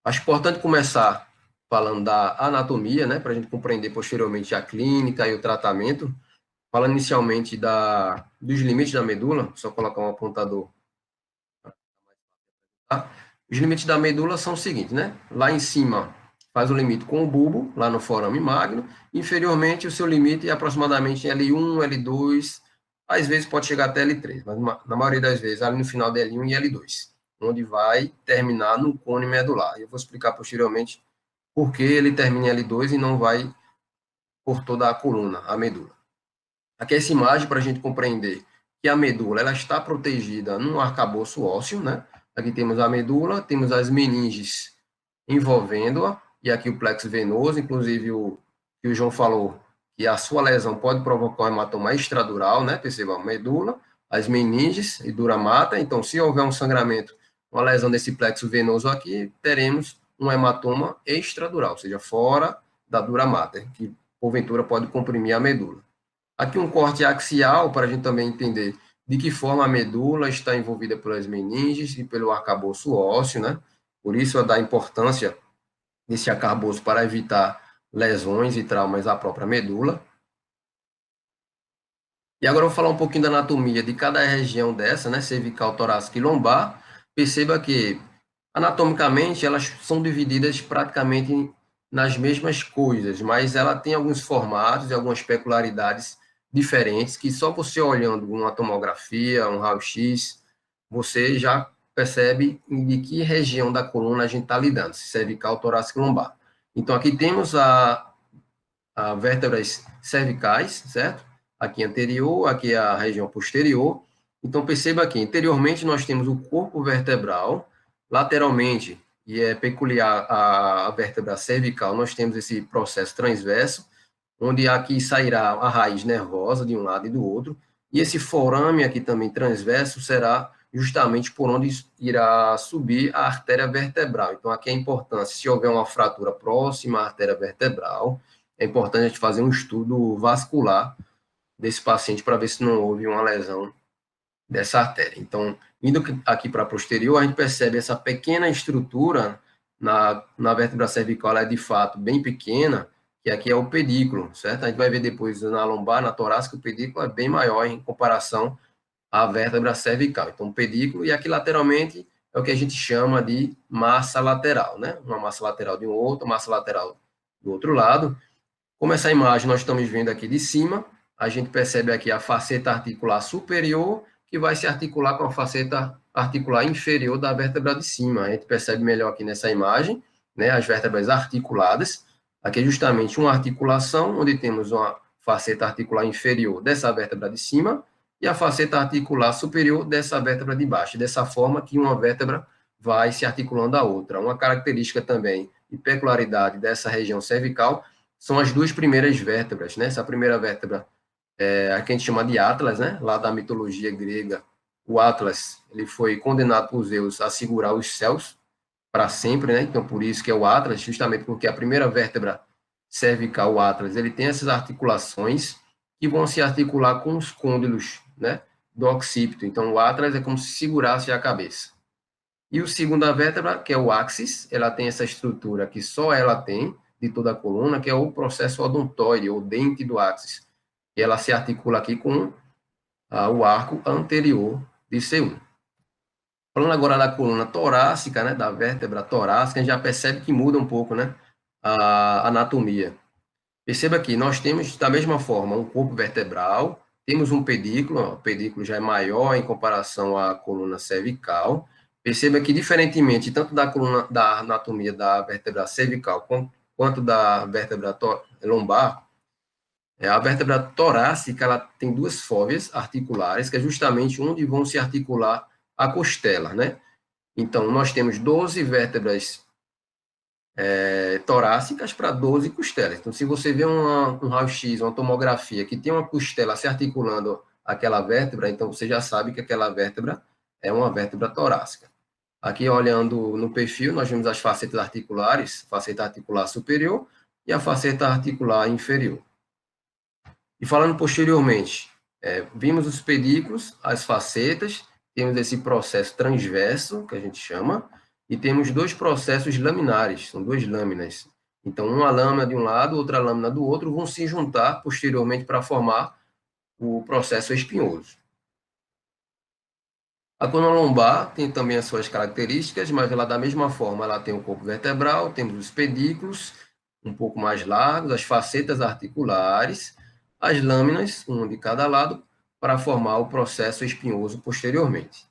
Acho importante começar falando da anatomia, né, para a gente compreender posteriormente a clínica e o tratamento. Falando inicialmente dos limites da medula, só colocar um apontador. Tá? Os limites da medula são os seguintes, né? Lá em cima faz o limite com o bulbo, lá no forame magno. Inferiormente, o seu limite é aproximadamente L1, L2, às vezes pode chegar até L3, mas na maioria das vezes ali no final de L1 e L2, onde vai terminar no cone medular. Eu vou explicar posteriormente por que ele termina em L2 e não vai por toda a coluna, a medula. Aqui essa imagem para a gente compreender que a medula ela está protegida num arcabouço ósseo, né? Aqui temos a medula, temos as meninges envolvendo-a, e aqui o plexo venoso, inclusive o que o João falou, que a sua lesão pode provocar um hematoma extradural, né? Perceba, a medula, as meninges e dura mater. Então, se houver um sangramento, uma lesão desse plexo venoso aqui, teremos um hematoma extradural, ou seja, fora da dura mater, que porventura pode comprimir a medula. Aqui um corte axial, para a gente também entender de que forma a medula está envolvida pelas meninges e pelo arcabouço ósseo, né? Por isso, da importância desse arcabouço para evitar lesões e traumas à própria medula. E agora eu vou falar um pouquinho da anatomia de cada região dessa, né? Cervical, torácica e lombar. Perceba que, anatomicamente, elas são divididas praticamente nas mesmas coisas, mas ela tem alguns formatos e algumas peculiaridades diferentes que só você olhando uma tomografia, um raio-x, você já percebe de que região da coluna a gente está lidando, se cervical, torácica e lombar. Então, aqui temos a vértebras cervicais, certo? Aqui anterior, aqui a região posterior. Então, perceba que anteriormente nós temos o corpo vertebral, lateralmente, e é peculiar a vértebra cervical, nós temos esse processo transverso, onde aqui sairá a raiz nervosa de um lado e do outro, e esse forame aqui também transverso será justamente por onde irá subir a artéria vertebral. Então, aqui a importância, se houver uma fratura próxima à artéria vertebral, é importante a gente fazer um estudo vascular desse paciente para ver se não houve uma lesão dessa artéria. Então, indo aqui para a posterior, a gente percebe essa pequena estrutura na vértebra cervical, ela é de fato bem pequena, que aqui é o pedículo, certo? A gente vai ver depois na lombar, na torácica, o pedículo é bem maior em comparação à vértebra cervical. Então, o pedículo, e aqui lateralmente é o que a gente chama de massa lateral, né? Uma massa lateral de um outro, massa lateral do outro lado. Como essa imagem nós estamos vendo aqui de cima, a gente percebe aqui a faceta articular superior, que vai se articular com a faceta articular inferior da vértebra de cima. A gente percebe melhor aqui nessa imagem, né, as vértebras articuladas. Aqui é justamente uma articulação, onde temos uma faceta articular inferior dessa vértebra de cima e a faceta articular superior dessa vértebra de baixo. Dessa forma que uma vértebra vai se articulando à outra. Uma característica também e peculiaridade dessa região cervical são as duas primeiras vértebras, né? Essa primeira vértebra é a que a gente chama de Atlas, né? Lá da mitologia grega, o Atlas, ele foi condenado por Zeus a segurar os céus para sempre, né? Então, por isso que é o Atlas, justamente porque a primeira vértebra cervical, o Atlas, ele tem essas articulações que vão se articular com os côndilos, né? Do occipito. Então, o Atlas é como se segurasse a cabeça. E o segunda vértebra, que é o axis, ela tem essa estrutura que só ela tem, de toda a coluna, que é o processo odontoide, ou dente do axis. E ela se articula aqui com o arco anterior de C1. Falando agora da coluna torácica, né, da vértebra torácica, a gente já percebe que muda um pouco, né, a anatomia. Perceba que nós temos, da mesma forma, um corpo vertebral, temos um pedículo, o pedículo já é maior em comparação à coluna cervical. Perceba que, diferentemente, tanto da coluna, da anatomia da vértebra cervical quanto da vértebra lombar, a vértebra torácica ela tem duas fóveas articulares, que é justamente onde vão se articular a costela, né? Então, nós temos 12 vértebras torácicas para 12 costelas. Então, se você vê um raio-x, uma tomografia que tem uma costela se articulando aquela vértebra, então você já sabe que aquela vértebra é uma vértebra torácica. Aqui, olhando no perfil, nós vemos as facetas articulares, faceta articular superior e a faceta articular inferior. E falando posteriormente, vimos os pedículos, as facetas, temos esse processo transverso, que a gente chama, e temos dois processos laminares, são duas lâminas. Então, uma lâmina de um lado, outra lâmina do outro, vão se juntar posteriormente para formar o processo espinhoso. A coluna lombar tem também as suas características, mas ela, da mesma forma, ela tem o corpo vertebral, temos os pedículos, um pouco mais largos, as facetas articulares, as lâminas, uma de cada lado, para formar o processo espinhoso posteriormente.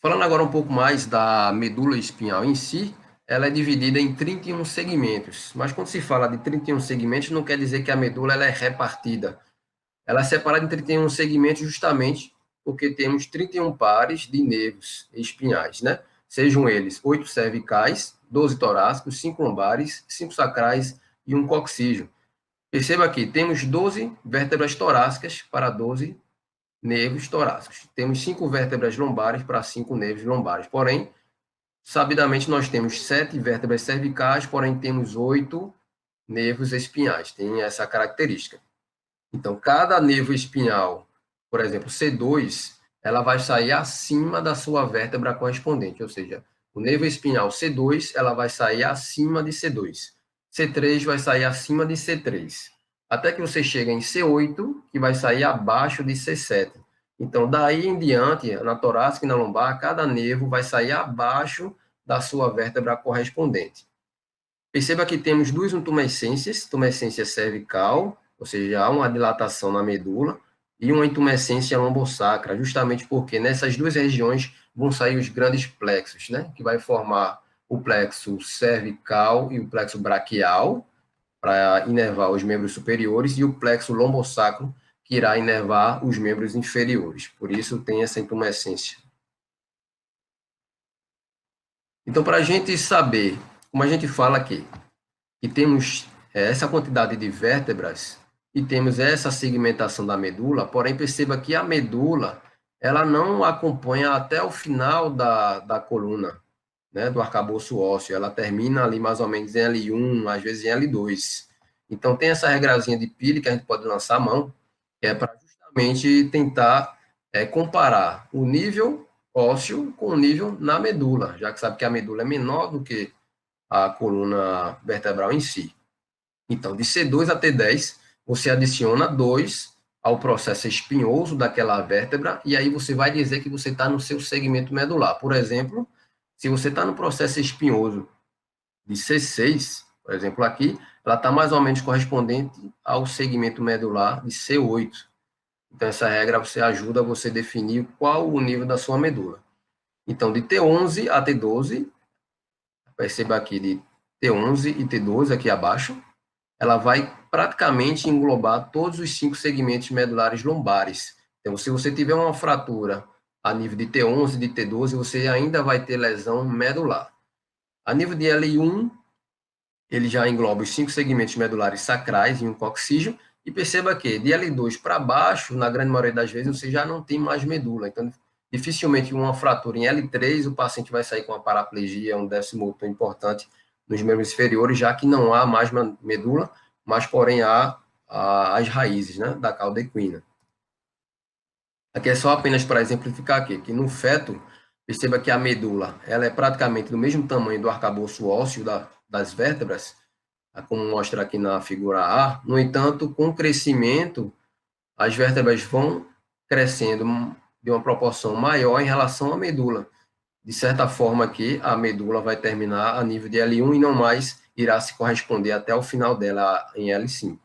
Falando agora um pouco mais da medula espinhal em si, ela é dividida em 31 segmentos, mas quando se fala de 31 segmentos, não quer dizer que a medula ela é repartida. Ela é separada em 31 segmentos justamente porque temos 31 pares de nervos espinhais, né? Sejam eles 8 cervicais, 12 torácicos, 5 lombares, 5 sacrais e um coxígeo. Perceba que temos 12 vértebras torácicas para 12 nervos torácicos. Temos 5 vértebras lombares para 5 nervos lombares. Porém, sabidamente, nós temos 7 vértebras cervicais, porém temos 8 nervos espinhais. Tem essa característica. Então, cada nervo espinhal, por exemplo, C2, ela vai sair acima da sua vértebra correspondente, ou seja, o nervo espinhal C2, ela vai sair acima de C2. C3 vai sair acima de C3. Até que você chega em C8, que vai sair abaixo de C7. Então, daí em diante, na torácica e na lombar, cada nervo vai sair abaixo da sua vértebra correspondente. Perceba que temos duas intumescências, tumescência cervical, ou seja, há uma dilatação na medula, e uma intumescência lombosacra, justamente porque nessas duas regiões vão sair os grandes plexos, né? Que vai formar o plexo cervical e o plexo braquial, para inervar os membros superiores, e o plexo lombosacro, que irá inervar os membros inferiores. Por isso tem essa intumescência. Então, para a gente saber, como a gente fala aqui, que temos essa quantidade de vértebras e temos essa segmentação da medula, porém perceba que a medula ela não acompanha até o final da coluna, né, do arcabouço ósseo, ela termina ali mais ou menos em L1, às vezes em L2. Então tem essa regrazinha de Peale que a gente pode lançar a mão, que é para justamente tentar comparar o nível ósseo com o nível na medula, já que sabe que a medula é menor do que a coluna vertebral em si. Então, de C2 a T10, você adiciona 2 ao processo espinhoso daquela vértebra, e aí você vai dizer que você está no seu segmento medular. Por exemplo, se você está no processo espinhoso de C6, por exemplo, aqui, ela está mais ou menos correspondente ao segmento medular de C8. Então, essa regra você ajuda você a definir qual o nível da sua medula. Então, de T11 a T12, perceba aqui de T11 e T12 aqui abaixo, ela vai praticamente englobar todos os 5 segmentos medulares lombares. Então, se você tiver uma fratura a nível de T11 e de T12, você ainda vai ter lesão medular. A nível de L1, ele já engloba os 5 segmentos medulares sacrais e um coxígeo, e perceba que de L2 para baixo, na grande maioria das vezes, você já não tem mais medula. Então, dificilmente uma fratura em L3, o paciente vai sair com uma paraplegia, um déficit motor importante nos membros inferiores, já que não há mais medula, mas, porém, há as raízes, né, da cauda equina. Aqui é só apenas para exemplificar aqui, que no feto, perceba que a medula ela é praticamente do mesmo tamanho do arcabouço ósseo das vértebras, como mostra aqui na figura A. No entanto, com o crescimento, as vértebras vão crescendo de uma proporção maior em relação à medula. De certa forma que a medula vai terminar a nível de L1 e não mais irá se corresponder até o final dela em L5.